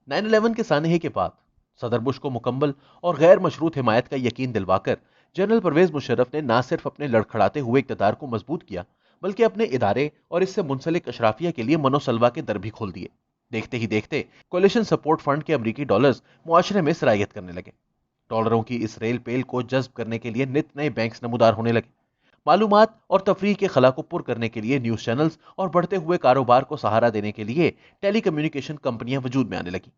9/11 के सानहे के बाद सदर बुश को मुकम्मल और गैर मशरूत हिमायत का यकीन दिलवाकर जनरल परवेज मुशर्रफ ने न सिर्फ अपने लड़खड़ाते हुए इक़्तिदार को मजबूत किया, बल्कि अपने इदारे और इससे मुंसलिक अशराफिया के लिए मनोसलवा के दर भी खोल दिए। देखते ही देखते कोलिशन सपोर्ट फंड के अमरीकी डॉलर्स मुआशरे में सरायत करने लगे। डॉलरों की इस रेल पेल को जज्ब करने के लिए नित नए बैंक्स नमूदार होने लगे। मालूमात और तफरीह के खला को पुर करने के लिए न्यूज चैनल्स और बढ़ते हुए कारोबार को सहारा देने के लिए टेली कम्युनिकेशन कंपनियां वजूद में आने लगी।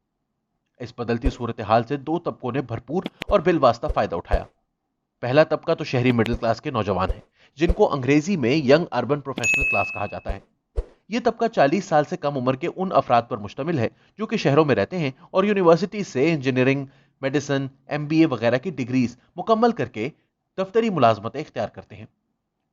इस बदलती सूरत हाल से दो तबकों ने भरपूर और बिलवास्ता फायदा उठाया। पहला तबका तो शहरी मिडिल क्लास के नौजवान है, जिनको अंग्रेजी में यंग अर्बन प्रोफेशनल क्लास कहा जाता है। यह तबका 40 साल से कम उम्र के उन अफराद पर मुश्तमिल है जो कि शहरों में रहते हैं और यूनिवर्सिटी से इंजीनियरिंग, मेडिसिन, MBA वगैरह की डिग्रीज मुकम्मल करके दफ्तरी मुलाजमतें इख्तियार करते हैं।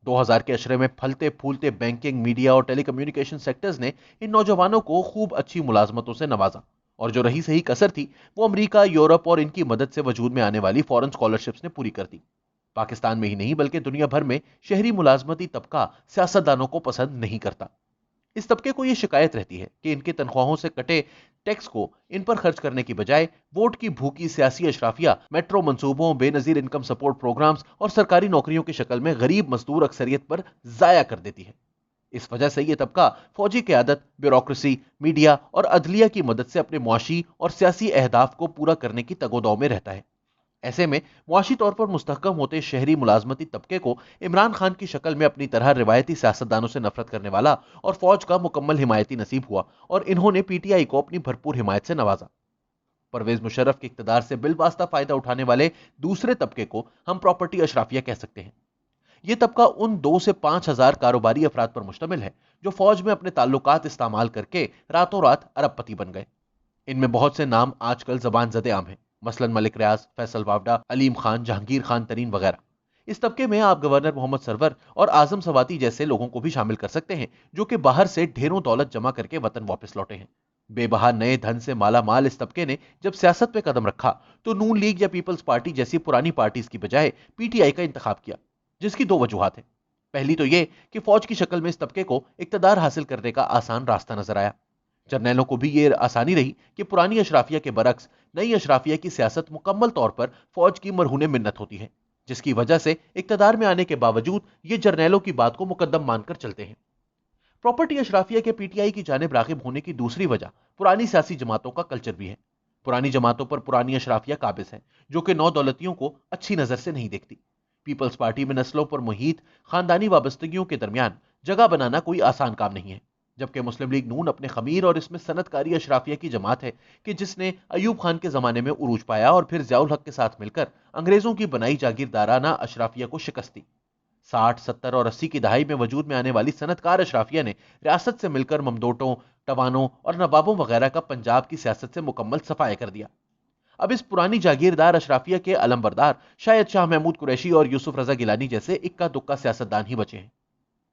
2000 के अशरे में फलते फूलते बैंकिंग, मीडिया और टेलीकम्युनिकेशन सेक्टर्स ने इन नौजवानों को खूब अच्छी मुलाजमतों से नवाजा, और जो रही सही कसर थी वो अमेरिका, यूरोप और इनकी मदद से वजूद में आने वाली फॉरेन स्कॉलरशिप्स ने पूरी कर दी। पाकिस्तान में ही नहीं बल्कि दुनिया भर में शहरी मुलाजमती तबका सियासतदानों को पसंद नहीं करता। इस तबके को यह शिकायत रहती है कि इनके तनख्वाहों से कटे टैक्स को इन पर खर्च करने की बजाय वोट की भूखी सियासी अशराफिया मेट्रो मंसूबों, बेनजीर इनकम सपोर्ट प्रोग्राम्स और सरकारी नौकरियों की शक्ल में गरीब मजदूर अक्सरियत पर जाया कर देती है। इस वजह से यह तबका फौजी क़यादत, ब्यूरोक्रेसी, मीडिया और अदलिया की मदद से अपने मुआशी और सियासी अहदाफ को पूरा करने की तगोदौ में रहता है। ऐसे में मुआशी तौर पर मुस्तहकम होते शहरी मुलाजमती तबके को इमरान खान की शक्ल में अपनी तरह रिवायती सियासतदानों से नफरत करने वाला और फौज का मुकम्मल हिमायती नसीब हुआ, और इन्होंने PTI को अपनी भरपूर हिमायत से नवाजा। परवेज मुशर्रफ के इक़्तिदार से बिलवास्ता फायदा उठाने वाले दूसरे तबके को हम प्रॉपर्टी अशराफिया कह सकते हैं। यह तबका उन 2 से 5 हजार कारोबारी अफराद पर मुश्तमिल है जो फौज में अपने ताल्लुकात इस्तेमाल करके रातों रात अरबपति बन गए। इनमें बहुत से नाम आजकल जबान ज़दे आम हैं, मसलन मलिक रियाज, फैसल वावडा, अलीम खान, जहांगीर खान तरीन वगैरह। इस तबके में आप गवर्नर मोहम्मद सरवर और आजम सवाती जैसे लोगों को भी शामिल कर सकते हैं, जो कि बाहर से ढेरों दौलत जमा करके वतन वापस लौटे हैं। बेबहा नए धन से माला माल इस तबके ने जब सियासत पे कदम रखा तो नून लीग या पीपल्स पार्टी जैसी पुरानी पार्टीज की बजाय PTI का इंतखाब किया, जिसकी दो वजूहात हैं। पहली तो यह कि फौज की शक्ल में इस तबके को इक्तदार हासिल करने का आसान रास्ता नजर आया। जर्नैलों को भी यह आसानी रही कि पुरानी अशराफिया के बरक्स नई अशराफिया की सियासत मुकम्मल तौर पर फौज की मरहूने मिन्नत होती है, जिसकी वजह से इक्तदार में आने के बावजूद ये जर्नैलों की बात को मुकद्दम मानकर चलते हैं। प्रॉपर्टी अशराफिया के PTI की जानिब रागिब होने की दूसरी वजह पुरानी सियासी जमातों का कल्चर भी है। पुरानी जमातों पर पुरानी अशराफिया काबिज है, जो कि नौ दौलतियों को अच्छी नजर से नहीं देखती। पीपल्स पार्टी में नस्लों पर मुहित खानदानी वाबस्तगियों के दरमियान जगह बनाना कोई आसान काम नहीं है, जबकि मुस्लिम लीग नून अपने खमीर और इसमें सनतकारी अशराफिया की जमात है कि जिसने अयूब खान के जमाने में उरूज पाया और फिर ज़ियाउल हक के साथ मिलकर अंग्रेजों की बनाई जागीरदाराना अशराफिया को शिकस्त दी। 60, 70 और 80 की दहाई में वजूद में आने वाली सनतकार अशराफिया ने रियासत से मिलकर ममदोटों, टवानों और नवाबों वगैरह का पंजाब की सियासत से मुकम्मल सफाया कर दिया। अब इस पुरानी जागीरदार अशराफिया के अलमबरदार शायद शाह महमूद कुरैशी और यूसुफ रजा गिलानी जैसे इक्का दुक्का सियासतदान ही बचे हैं।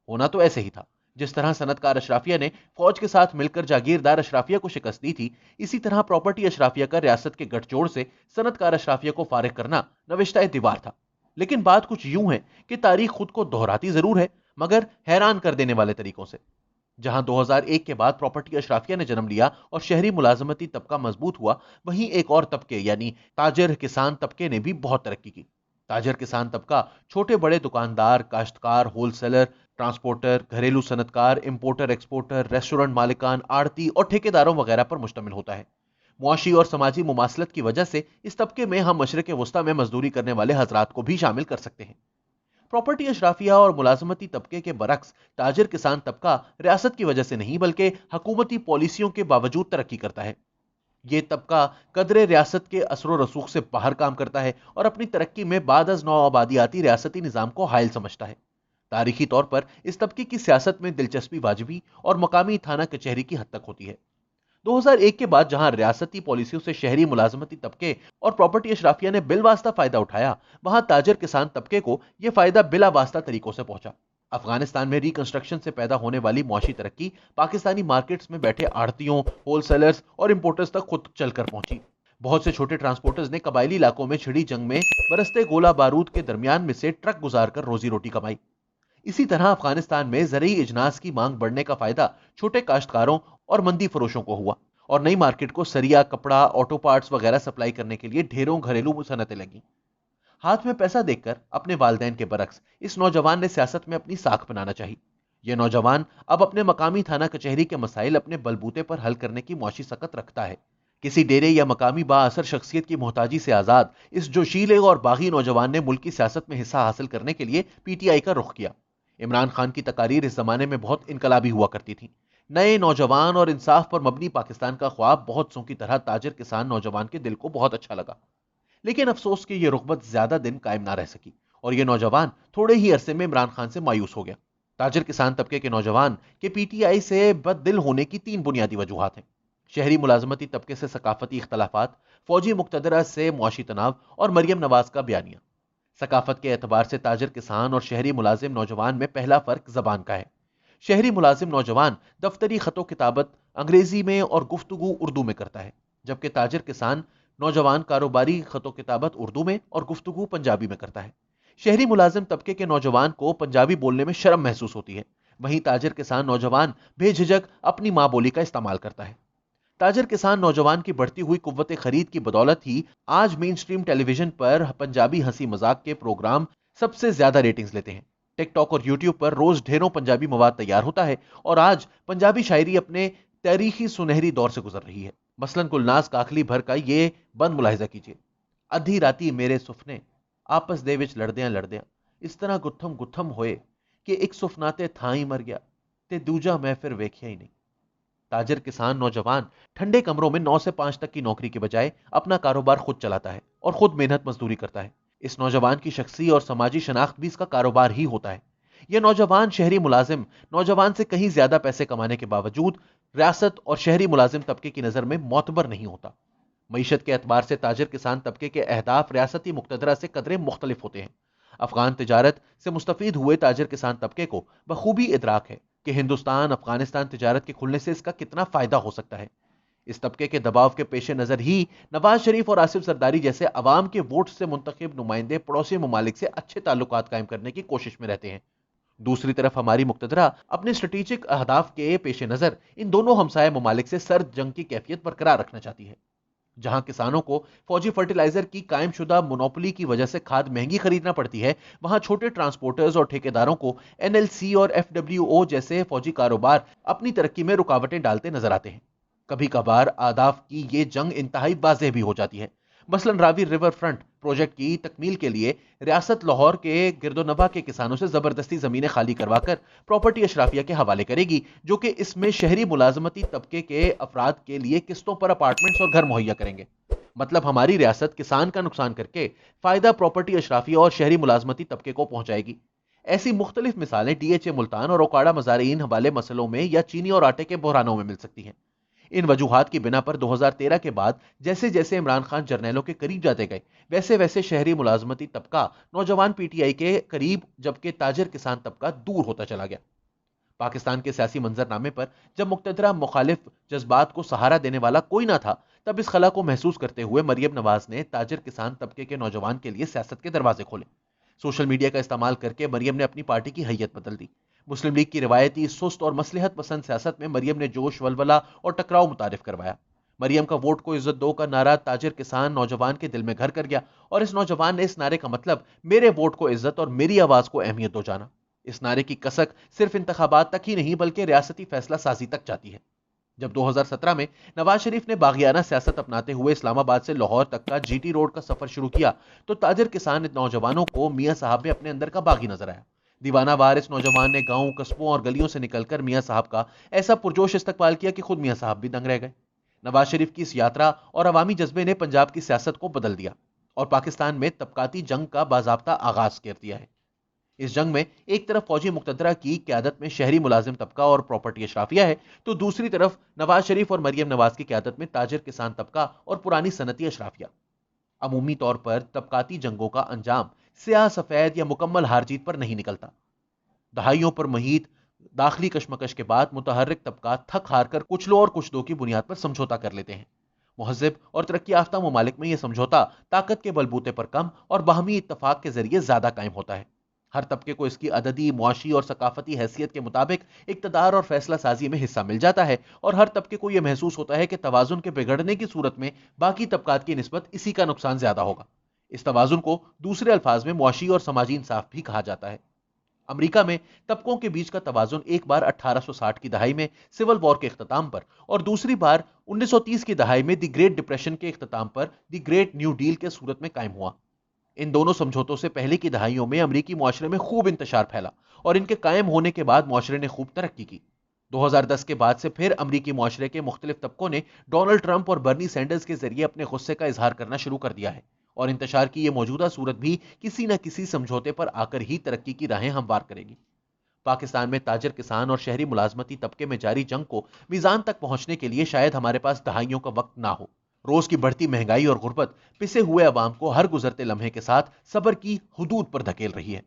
होना तो ऐसे ही था। जिस तरह सनतकार अशराफिया ने फौज के साथ मिलकर जागीरदार अशराफिया को शिकस्त दी थी, इसी तरह प्रॉपर्टी अशराफिया का रियासत के गठजोड़ से सनतकार अशराफिया को फारिग करना नविश्ता दीवार था। लेकिन बात कुछ यूं है कि तारीख खुद को दोहराती जरूर है, मगर हैरान कर देने वाले तरीकों से। जहां 2001 के बाद प्रॉपर्टी अशराफिया ने जन्म लिया और शहरी मुलाजमती तबका मजबूत हुआ, वहीं एक और तबके यानी ताजर किसान तबके ने भी बहुत तरक्की की। ताजर किसान तबका छोटे बड़े दुकानदार, काश्तकार, होलसेलर, ट्रांसपोर्टर, घरेलू सनतकार, इंपोर्टर एक्सपोर्टर, रेस्टोरेंट मालिकान, आड़ती और ठेकेदारों वगैरह पर मुश्तमिल होता है। मुआशी और समाजी मुमासलत की वजह से इस तबके में हम मशरक़ वस्ता में मजदूरी करने वाले हजरात को भी शामिल कर सकते हैं। प्रॉपर्टी अशराफिया और मुलाजमती तबके के बरक्स ताजिर किसान तबका रियासत की वजह से नहीं बल्कि हुकूमती पॉलिसियों के बावजूद तरक्की करता है। यह तबका कदरे रियासत के असर रसूख से बाहर काम करता है और अपनी तरक्की में बाद अज नौ आबादियाती रियासती निज़ाम को हायल समझता है। तारीखी तौर पर इस तबके की सियासत में दिलचस्पी वाजिबी और मकामी थाना कचहरी की हद तक होती है। 2001 के बाद जहां रियासती पॉलिसियों से शहरी मुलाजमती तबके और प्रॉपर्टी अशराफिया ने बिलवास्ता फायदा उठाया, वहां ताजर किसान तबके को यह फायदा बिला वास्ता तरीकों से पहुंचा। अफगानिस्तान में रिकंस्ट्रक्शन से पैदा होने वाली मुआशी तरक्की पाकिस्तानी मार्केट्स में बैठे आड़तियों, होलसेलर्स और इंपोर्टर्स तक खुद चलकर पहुंची। बहुत से छोटे ट्रांसपोर्टर्स ने कबायली इलाकों में छिड़ी जंग में बरसते गोला बारूद के दरमियान में से ट्रक गुजारकर रोजी रोटी कमाई। इसी तरह अफगानिस्तान में ज़रूरी इजनास की मांग बढ़ने का फायदा छोटे काश्तकारों और मंदी फरोशों को हुआ, और नई मार्केट को सरिया, कपड़ा, ऑटो पार्ट्स वगैरह सप्लाई करने के लिए ढेरों घरेलू सनतें लगी। हाथ में पैसा देखकर अपने वालिदैन के बरक्स इस नौजवान ने सियासत में अपनी साख बनाना चाहिए। यह नौजवान अब अपने मकामी थाना कचहरी के मसाइल अपने बलबूते पर हल करने की मौसी सकत रखता है। किसी डेरे या मकामी बाअसर शख्सियत की मोहताजी से आजाद इस जोशीले और बागी नौजवान ने मुल्क की सियासत में हिस्सा हासिल करने के लिए पीटीआई का रुख किया। इमरान खान की तकारीर इस जमाने में बहुत इनकलाबी हुआ करती थी। नए नौजवान और इंसाफ पर मबनी पाकिस्तान का ख्वाब बहुत सौ की तरह ताजिर किसान नौजवान के दिल को बहुत अच्छा लगा। लेकिन अफसोस कि यह रुग़बत ज्यादा दिन कायम ना रह सकी और यह नौजवान थोड़े ही अरसे में इमरान खान से मायूस हो गया। ताजिर किसान तबके के नौजवान के पीटीआई से बददिल होने की तीन बुनियादी वजूहात हैं। शहरी मुलाजमती तबके से सकाफती इख्तलाफात, फौजी मुक्तदरा से मुआशी तनाव और मरियम नवाज का बयानिया। सकाफत के एतबार से ताजिर किसान और शहरी मुलाजिम नौजवान में पहला फर्क जबान का है। शहरी मुलाजिम नौजवान दफ्तरी खतो किताबत अंग्रेजी में और गुफ्तगू उर्दू में करता है, जबकि ताजिर किसान नौजवान कारोबारी खतो किताबत उर्दू में और गुफ्तगू पंजाबी में करता है। शहरी मुलाजिम तबके के नौजवान को पंजाबी बोलने में शर्म महसूस होती है, वहीं ताजिर किसान नौजवान बेझिझक अपनी मां बोली का इस्तेमाल करता है। ताजिर किसान नौजवान की बढ़ती हुई कुव्वत खरीद की बदौलत ही आज मेन स्ट्रीम टेलीविजन पर पंजाबी हंसी मजाक के प्रोग्राम सबसे ज्यादा रेटिंग्स लेते हैं। टिकटॉक और यूट्यूब पर रोज ढेरों पंजाबी मवाद तैयार होता है और आज पंजाबी शायरी अपने तारीखी सुनहरी दौर से गुजर रही है। मसलन गुलनाज काखली भर का ये बंद मुलाहिजा कीजिए। अधी राती मेरे सुफने आपस दे विच लड़दियां इस तरह गुत्थम गुत्थम होए कि एक सुफना ते थां ही मर गया ते दूजा मैं फिर वेख्या ही नहीं। ताजिर किसान नौजवान ठंडे कमरों में 9 से 5 तक की नौकरी के बजाय अपना कारोबार खुद चलाता है और खुद मेहनत मजदूरी करता है। इस नौजवान की शख्सी और समाजी शनाख्त भी इसका कारोबार ही होता है। यह नौजवान शहरी मुलाजिम नौजवान से कहीं ज्यादा पैसे कमाने के बावजूद रियासत और शहरी मुलाजिम तबके की नजर में मोतबर नहीं होता। मईशत के एतबार से ताजिर किसान तबके के अहदाफ रियासती मुक्तदरा से कदरे मुख्तलिफ होते हैं। अफगान तिजारत से मुस्तफीद हुए ताजिर किसान तबके को बखूबी इदराक है कि हिंदुस्तान अफगानिस्तान तिजारत के खुलने से इसका कितना फायदा हो सकता है। इस तबके के दबाव के पेश नजर ही नवाज शरीफ और आसिफ जरदारी जैसे अवाम के वोट से मुंतखब नुमाइंदे पड़ोसी ममालिक से अच्छे ताल्लुकात कायम करने की कोशिश में रहते हैं। दूसरी तरफ हमारी मुक्तदरा अपने स्ट्रेटेजिक अहदाफ के पेश नजर इन दोनों हमसाय ममालिक से सर्द जंग की कैफियत बरकरार रखना चाहती है। जहां किसानों को फौजी फर्टिलाइजर की कायम शुदा मोनोपोली की वजह से खाद महंगी खरीदना पड़ती है, वहां छोटे ट्रांसपोर्टर्स और ठेकेदारों को एनएलसी और एफडब्ल्यूओ जैसे फौजी कारोबार अपनी तरक्की में रुकावटें डालते नजर आते हैं। कभी कभार आदाफ की ये जंग इंतहाई वाज़ेह भी हो जाती है। मसलन रावी रिवर फ्रंट प्रोजेक्ट की तकमील के लिए रियासत लाहौर के गिरदोनवा के किसानों से जबरदस्ती जमीनें खाली करवाकर प्रॉपर्टी अशराफिया के हवाले करेगी, जो कि इसमें शहरी मुलाजमती तबके के अफराद के लिए किस्तों पर अपार्टमेंट्स और घर मुहैया करेंगे। मतलब हमारी रियासत किसान का नुकसान करके फायदा प्रॉपर्टी अशराफिया और शहरी मुलाजमती तबके को पहुंचाएगी। ऐसी मुख्तलिफ मिसालें डीएचए मुल्तान और ओकाड़ा मजारीन हवाले मसलों में या चीनी और आटे के बहरानों में मिल सकती हैं। इन वजूहात की बिना पर 2013 के बाद जैसे जैसे इमरान खान जर्नैलों के करीब जाते गए, वैसे वैसे शहरी मुलाजमती तबका नौजवान पीटीआई के करीब, जबकि ताजिर किसान तबका दूर होता चला गया। पाकिस्तान के सियासी मंजरनामे पर जब मुक्तदरा मुखालिफ जज्बात को सहारा देने वाला कोई ना था, तब इस खला को महसूस करते हुए मरियम नवाज ने ताजिर किसान तबके के नौजवान के लिए सियासत के दरवाजे खोले। सोशल मीडिया का इस्तेमाल करके मरियम ने अपनी पार्टी की हैयत बदल दी। मुस्लिम लीग की रिवायती सुस्त और मसलहत पसंद सियासत में मरियम ने जोश, वलवला और टकराव मुतारिफ करवाया। मरियम का वोट को इज्जत दो का नारा ताजिर किसान नौजवान के दिल में घर कर गया और इस नौजवान ने इस नारे का मतलब मेरे वोट को इज्जत और मेरी आवाज को अहमियत दो जाना। इस नारे की कसक सिर्फ इंतखाबात तक ही नहीं बल्कि रियासती फैसला साजी तक जाती है। जब 2017 में नवाज शरीफ ने बागियाना सियासत अपनाते हुए इस्लामाबाद से लाहौर तक का जीटी रोड का सफर शुरू किया, तो ताजिर किसान नौजवानों को मियां साहब में अपने अंदर का बागी नजर आया। दीवाना वार इस नौजवान ने गांव, कस्बों और गलियों से निकलकर मियां साहब का ऐसा पुरजोश इस्तकबाल किया कि खुद मियां साहब भी दंग रह गए। नवाज शरीफ की इस यात्रा और अवामी जज्बे ने पंजाब की सियासत को बदल दिया और पाकिस्तान में तबकाती जंग का बाजाब्ता आगाज कर दिया है। इस जंग में एक तरफ फौजी मुक्तदरा की क्यादत में शहरी मुलाजिम तबका और प्रॉपर्टी अशराफिया है, तो दूसरी तरफ नवाज शरीफ और मरियम नवाज की क्यादत में ताजिर किसान तबका और पुरानी सनती अशराफिया। अमूमी तौर पर तबकाती जंगों का अंजाम स्याह सफेद या मुकम्मल हार जीत पर नहीं निकलता। दहाइयों पर महीत दाखिली कशमकश के बाद मुतहर्रिक तबका थक हार कर कुछ लो और कुछ दो की बुनियाद पर समझौता कर लेते हैं। मुहज़्ज़िब और तरक्की याफ्ता ममालिक में यह समझौता ताकत के बलबूते पर कम और बाहमी इत्तफाक के जरिए ज्यादा कायम होता है। हर तबके को इसकी अददी, मुआशी और सकाफती हैसियत के मुताबिक इक्तदार और फैसला साजी में हिस्सा मिल जाता है, और हर तबके को यह महसूस होता है कि तवाजुन के बिगड़ने की सूरत में बाकी तबकात की निस्बत इसी का नुकसान ज्यादा होगा। इस तवाजुन को दूसरे अल्फाज में मुआशी और समाजी इंसाफ भी कहा जाता है। अमेरिका में तबकों के बीच का तवाजुन एक बार 1860 की दहाई में सिविल वॉर के इख्तिताम पर, और दूसरी बार 1930 की दहाई में द ग्रेट डिप्रेशन के इख्तिताम पर द ग्रेट न्यू डील के सूरत में कायम हुआ। इन दोनों समझौतों से पहले की दहाइयों में अमेरिकी मुआशरे में खूब इंतशार फैला, और इनके कायम होने के बाद मुआशरे ने खूब तरक्की की। 2010 के बाद से फिर अमेरिकी मुआशरे के मुख्तलिफ तबकों ने डोनाल्ड ट्रंप और बर्नी सैंडर्स के जरिए अपने गुस्से का इजहार करना शुरू कर दिया है, और इंतशार की यह मौजूदा सूरत भी किसी न किसी समझौते पर आकर ही तरक्की की राहें हमवार करेगी। पाकिस्तान में ताजर, किसान और शहरी मुलाजमती तबके में जारी जंग को मीजान तक पहुंचने के लिए शायद हमारे पास दहाइयों का वक्त ना हो। रोज की बढ़ती महंगाई और गुर्बत पिसे हुए अवाम को हर गुजरते लम्हे के साथ सब्र की हुदूद पर धकेल रही है।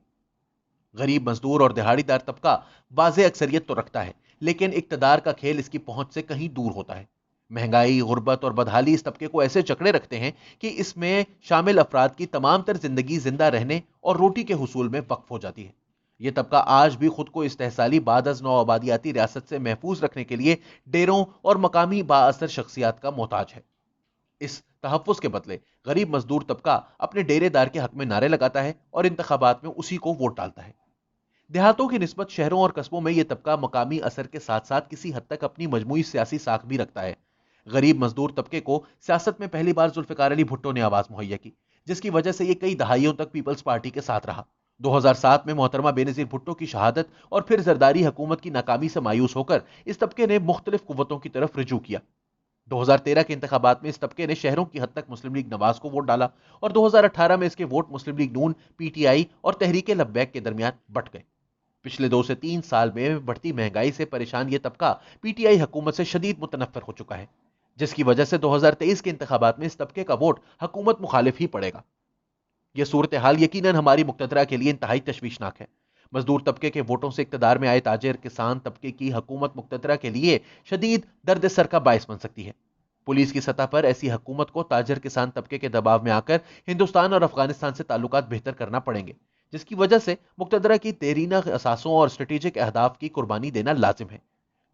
गरीब, मजदूर और दिहाड़ीदार तबका वाज़े अक्सरियत तो रखता है, लेकिन इक्तदार का खेल इसकी पहुंच से कहीं दूर होता है। महंगाई, गुर्बत और बदहाली इस तबके को ऐसे जकड़े रखते हैं कि इसमें शामिल अफराद की तमाम तर जिंदगी जिंदा रहने और रोटी के हुसूल में वक्फ हो जाती है। यह तबका आज भी खुद को इस्तेहसाली बादज नौ आबादियाती रियासत से महफूज रखने के लिए डेरों और मकामी बाअसर शख्सियात का मोहताज है। इस तहफ़्फ़ुज़ के बदले गरीब मजदूर तबका अपने डेरेदार के हक में नारे लगाता है और इंतखाबात में उसी को वोट डालता है। देहातों की निस्बत शहरों और कस्बों में यह तबका मकामी असर के साथ साथ किसी हद तक अपनी मजमूई सियासी साख भी रखता है। गरीब मजदूर तबके को सियासत में पहली बार जुल्फ़िकार अली भुट्टो ने आवाज मुहैया की, जिसकी वजह से यह कई दहाइयों तक पीपल्स पार्टी के साथ रहा। 2007 में मोहतरमा बेनजीर भुट्टो की शहादत और फिर जरदारी हुकूमत की नाकामी से मायूस होकर इस तबके ने मुख्तलिफ कुव्वतों की तरफ रुजू किया। 2013 के इंतखाबात में इस तबके ने शहरों की हद तक मुस्लिम लीग नवाज को वोट डाला, और 2018 में इसके वोट मुस्लिम लीग नून, पीटीआई और तहरीके लब्बैक के दरमियान बंट गए। पिछले 2 से 3 साल में बढ़ती महंगाई से परेशान यह तबका पीटीआई हुकूमत से शदीद मुतनफ्फिर हो चुका है, जिसकी वजह से 2023 के इंतखाबात में इस तबके का वोट हुकूमत मुखालिफ ही पड़ेगा। यह सूरत हाल यकीनन हमारी मुक्तदरा के लिए इंतहाई तशवीशनाक है। मजदूर तबके के वोटों से इक्तदार में आए ताजिर, किसान तबके की हुकूमत मुक्तदरा के लिए शदीद दर्द सर का बायस बन सकती है। पुलिस की सतह पर ऐसी हुकूमत को ताजिर किसान तबके के दबाव में आकर हिंदुस्तान और अफगानिस्तान से ताल्लुकात बेहतर करना पड़ेंगे, जिसकी वजह से मुक्तदरा की देरीना असासों और स्ट्रेटेजिक अहदाफ की कुर्बानी देना लाजिम है।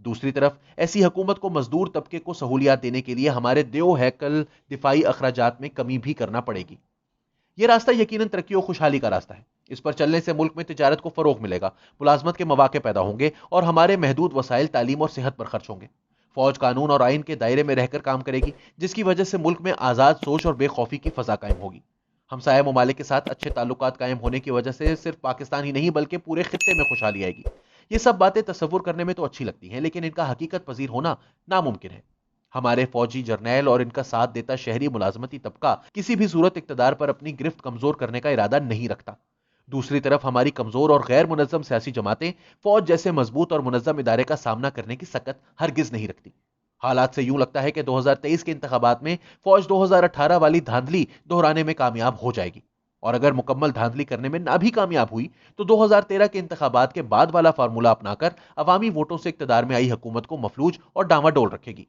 दूसरी तरफ ऐसी हुकूमत को मजदूर तबके को सहूलियात देने के लिए हमारे देव हैकल दिफाई अखराजात में कमी भी करना पड़ेगी। यह रास्ता यकीनन तरक्की और खुशहाली का रास्ता है। इस पर चलने से मुल्क में तिजारत को फरोग मिलेगा, मुलाजमत के मौके पैदा होंगे और हमारे महदूद वसाइल तालीम और सेहत पर खर्च होंगे। फौज कानून और आइन के दायरे में रहकर काम करेगी, जिसकी वजह से मुल्क में आजाद सोच और बेखौफी की फजा कायम होगी। हमसाया ममालिक के साथ अच्छे ताल्लुकात कायम होने की वजह से सिर्फ पाकिस्तान ही नहीं बल्कि पूरे खित्ते में खुशहाली आएगी। ये सब बातें तसव्वुर करने में तो अच्छी लगती हैं, लेकिन इनका हकीकत पजीर होना नामुमकिन है। हमारे फौजी, जर्नैल और इनका साथ देता शहरी मुलाजमती तबका किसी भी सूरत इक्तदार पर अपनी गिरफ्त कमजोर करने का इरादा नहीं रखता। दूसरी तरफ हमारी कमजोर और गैर मुनज्जम सियासी जमातें फौज जैसे मजबूत और मुनज्जम इदारे का सामना करने की सकत हरगिज नहीं रखती। हालात से यूं लगता है कि 2023 के इंतखाबात में फौज 2018 वाली धांधली दोहराने में कामयाब हो जाएगी, और अगर मुकम्मल धांधली करने में ना भी कामयाब हुई तो 2013 के इंतखाबात के बाद वाला फार्मूला अपनाकर अवामी वोटों से इक्तदार में आई हुकूमत को मफलूज और डामाडोल रखेगी।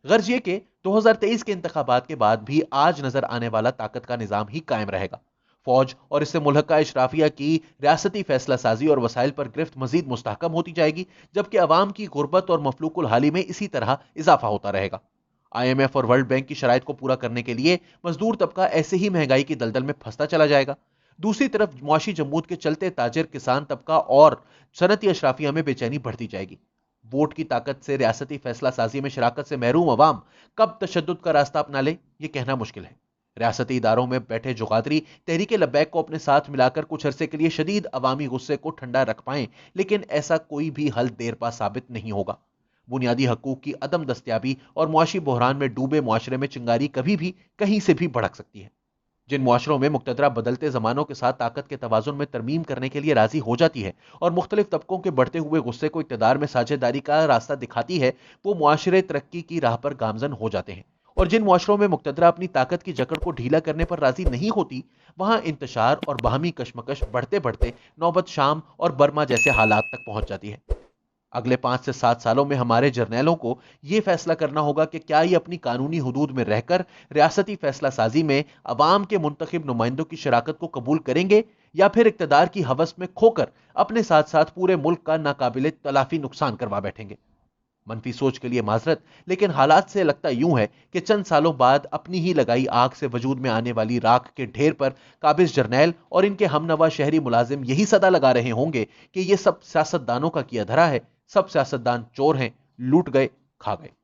गर्ज ये कि 2023 के इंतखाबात के बाद भी आज नजर आने वाला ताकत का निजाम ही कायम रहेगा। फौज और इससे मुल्हका इशराफिया की रियासती फैसला साजी और वसाइल पर गिरफ्त मजीद मुस्तहकम होती जाएगी, जबकि अवाम की गुर्बत और मफलूकुल हाली में इसी तरह इजाफा होता रहेगा। IMF और वर्ल्ड बैंक की शराइत को पूरा करने के लिए मजदूर तबका ऐसे ही महंगाई की दलदल में फंसता चला जाएगा। दूसरी तरफ मुआशी जमूद के चलते ताजिर, किसान तबका और सनती अशराफिया में बेचैनी बढ़ती जाएगी। वोट की ताकत से रियासती फैसला साजी में शराकत से महरूम अवाम कब तशद्दुद का रास्ता अपना ले, यह कहना मुश्किल है। रियासती इदारों में बैठे जुगादरी तहरीके लब्बैक को अपने साथ मिलाकर कुछ अरसे के लिए शदीद अवामी गुस्से को ठंडा रख पाएं, लेकिन ऐसा कोई भी हल देर पा साबित नहीं होगा। बुनियादी हकूक की अदम दस्तयाबी और मुआशी बहरान में डूबे मुआशरे में चिंगारी कभी भी कहीं से भी भड़क सकती है। जिन मुआशरों में मुक्तदरा बदलते जमानों के साथ ताकत के तवाजुन में तरमीम करने के लिए राजी हो जाती है और मुख्तलिफ तबकों के बढ़ते हुए गुस्से को इक्तदार में साझेदारी का रास्ता दिखाती है, वो मुआशरे तरक्की की राह पर गामजन हो जाते हैं। और जिन मुआशरों में मुक्तदरा अपनी ताकत की जकड़ को ढीला करने पर राजी नहीं होती, वहां इंतशार और बाहमी कशमकश बढ़ते बढ़ते नौबत शाम और बर्मा जैसे हालात तक पहुंच जाती है। अगले 5 से 7 सालों में हमारे जर्नैलों को यह फैसला करना होगा कि क्या ये अपनी कानूनी हुदूद में रहकर रियासती फैसला साजी में अवाम के मुंतखब नुमाइंदों की शराकत को कबूल करेंगे, یا پھر اقتدار کی ہوس میں کھو کر اپنے ساتھ ساتھ پورے ملک کا ناقابل تلافی نقصان کروا بیٹھیں گے؟ منفی سوچ کے لیے معذرت، لیکن حالات سے لگتا یوں ہے کہ چند سالوں بعد اپنی ہی لگائی آگ سے وجود میں آنے والی راکھ کے ڈھیر پر قابض جرنیل اور ان کے ہم نوا شہری ملازم یہی صدا لگا رہے ہوں گے کہ یہ سب سیاستدانوں کا کیا دھرا ہے، سب سیاستدان چور ہیں، لوٹ گئے، کھا گئے۔